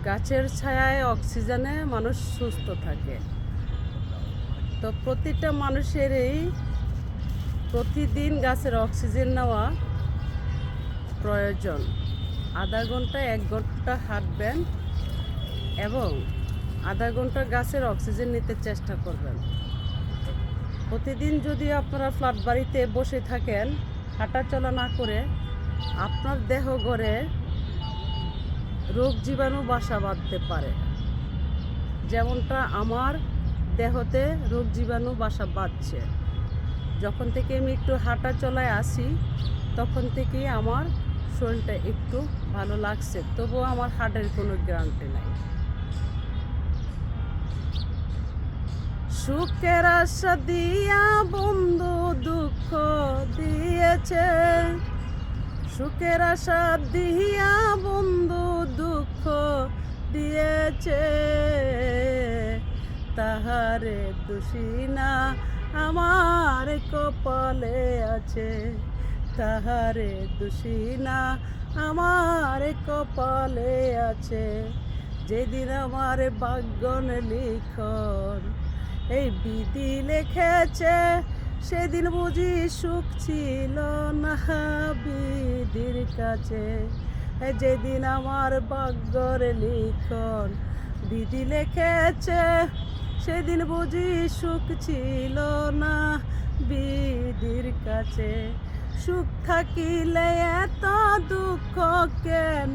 গাছের ছায়ায় অক্সিজেনে মানুষ সুস্থ থাকে। তো প্রতিটা মানুষেরই প্রতিদিন গাছের অক্সিজেন নেওয়া প্রয়োজন। আধা ঘন্টা 1 ঘন্টা হাঁটবেন এবং আধা ঘন্টা গাছের অক্সিজেন নিতে চেষ্টা করবেন। প্রতিদিন যদি আপনারা ফ্ল্যাট বাড়িতে বসে থাকেন, হাঁটাচলা না করে, আপনার দেহ গড়ে রোগ জীবাণু বাসা বাঁধতে পারে। যেমনটা আমার দেহতে রোগ জীবাণু বাসা বাঁধছে। যখন থেকে আমি একটু হাঁটা চলায় আসি তখন থেকেই আমার শরীরটা একটু ভালো লাগছে, তবুও আমার হার্টের কোনো গ্যারান্টি নাই। সুখের আশা দিয়া বন্ধু দুঃখ দিয়েছে, সুখের আশা দিয়া বন্ধু দুঃখ দিয়েছে, তাহারে দোষী না আমার কপালে আছে, তাহারে দোষী না আমার কপালে আছে। যেদিন আমার ভাগ্যন লিখন এই বিধি লিখেছে, সেদিন বুঝি সুখ ছিল না বিধির কাছে। যেদিন আমার ভাগ্যর লিখন বিধি লিখেছে, সেদিন বুঝি সুখ ছিল না বিধির কাছে। সুখ থাকিলে এত দুঃখ কেন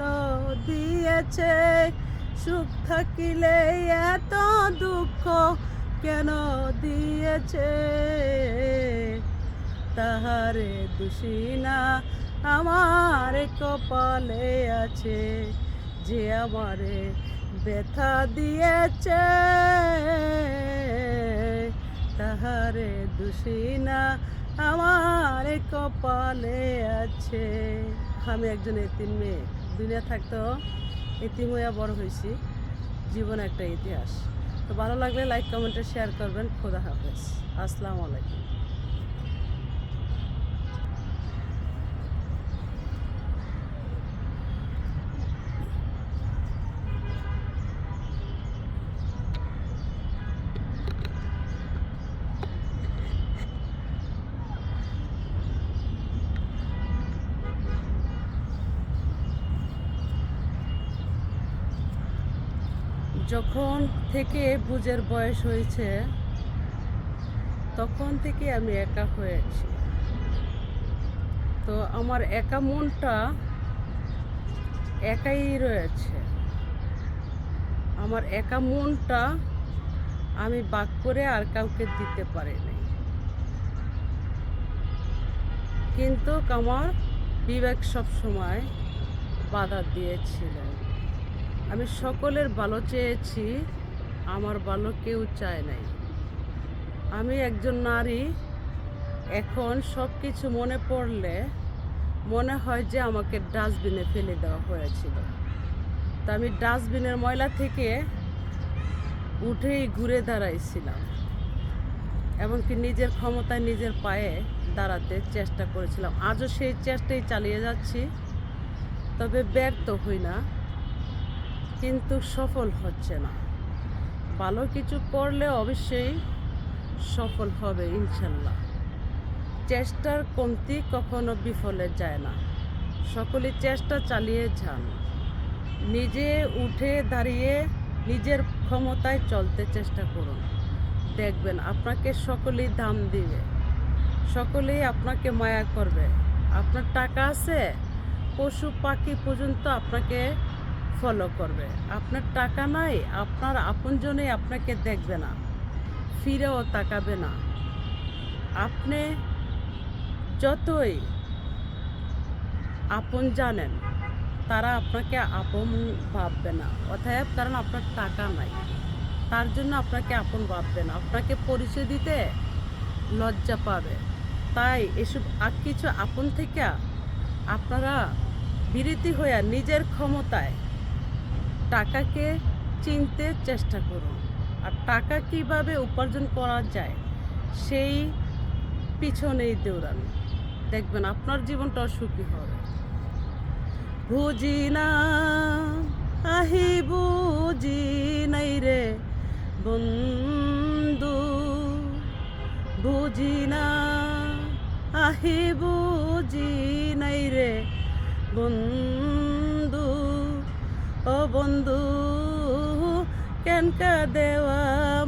দিয়েছে, সুখ থাকিলে এত দুঃখ কেন দিয়েছে, তাহারে দোষী না আমার কপালে আছে, যে আমারে ব্যথা দিয়েছে, তাহারে দোষী না আমার কপালে আছে। আমি একজন এতিম মেয়ে, দুনিয়া থাকতেও এতিম হইয়া বড় হয়েছি। জীবন একটা ইতিহাস। তো ভালো লাগলে লাইক কমেন্টে শেয়ার করবেন। খোদা হাফেজ। আসসালামু আলাইকুম। যখন থেকে বুঝের বয়স হয়েছে তখন থেকে আমি একা হয়েছি। তো আমার একা মনটা একাই রয়েছে। আমার একা মনটা আমি বাক করে আর কাউকে দিতে পারি নাই। কিন্তু আমার বিবেক সবসময় বাধা দিয়েছিল। আমি সকলের ভালো চেয়েছি, আমার ভালো কেউ চায় নাই। আমি একজন নারী, এখন সব কিছু মনে পড়লে মনে হয় যে আমাকে ডাস্টবিনে ফেলে দেওয়া হয়েছিল। তা আমি ডাস্টবিনের ময়লা থেকে উঠেই ঘুরে দাঁড়াইছিলাম, এমনকি নিজের ক্ষমতায় নিজের পায়ে দাঁড়াতে চেষ্টা করেছিলাম। আজও সেই চেষ্টাই চালিয়ে যাচ্ছি, তবে ব্যর্থ হই না, কিন্তু সফল হচ্ছে না। ভালো কিছু করলে অবশ্যই সফল হবে ইনশাল্লাহ। চেষ্টার কমতি কখনো বিফলে যায় না। সকলে চেষ্টা চালিয়ে যান, নিজে উঠে দাঁড়িয়ে নিজের ক্ষমতায় চলতে চেষ্টা করুন। দেখবেন আপনাকে সকলেই দাম দিবে, সকলেই আপনাকে মায়া করবে। আপনার টাকা আছে, পশু পাখি পর্যন্ত আপনাকে ফলো করবে। আপনার টাকা নাই, আপনার আপনজনেই আপনাকে দেখবে না, ফিরেও তাকাবে না। আপনি যতই আপন জানেন, তারা আপনাকে আপন ভাববে না। অতএব কারণ আপনার টাকা নাই, তার জন্য আপনাকে আপন ভাববে না, আপনাকে পরিচয় দিতে লজ্জা পাবে। তাই এসব কিছু আপন থেকে আপনারা বিরতি হইয়া নিজের ক্ষমতায় টাকাকে চিনতে চেষ্টা করুন। আর টাকা কিভাবে উপার্জন করা যায় সেই পিছনেই দৌড়ান, দেখবেন আপনার জীবনটাও সুখী হবে। বুঝি না আহিব বন্ধু বুঝি না আহি বুঝি নাই রে বন্ধু ও বন্ধু কেনকা দেওয়া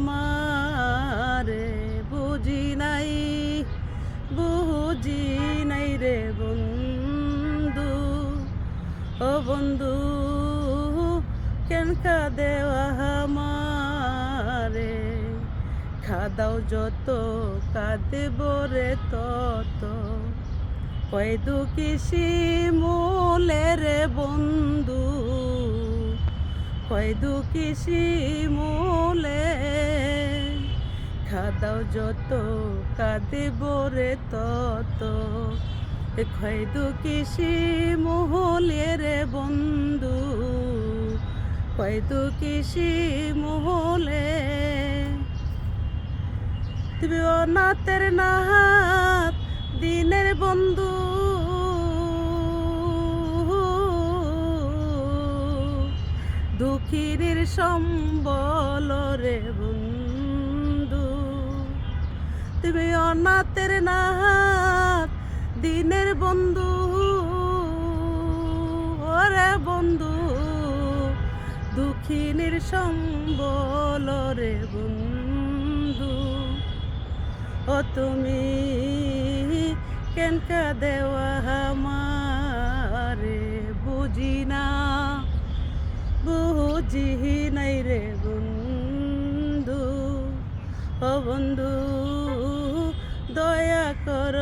মারে বুঝি নাই রে বন্ধু ও বন্ধু কেনকা দেওয়া মারে খাদাও যত কাঁদেব রে তত কয় দুঃখী মূলে রে বন্ধু কয় দুঃখী মূলে খাদাও যত কাঁদেব রে তত কয় দুঃখী মূলে রে বন্ধু কয় দুঃখী মূলে তুমি অনাথের নাহাত দিনের বন্ধু দুঃখীর সম্বল রে বন্ধু তুমি অনাথের নাহাত দিনের বন্ধু ওরে বন্ধু দুঃখিনীর সম্বল রে বন্ধু ও তুমি কেনকা দেওয়া আমারে বুঝি নাই রে বন্ধু ও বন্ধু দয়া কর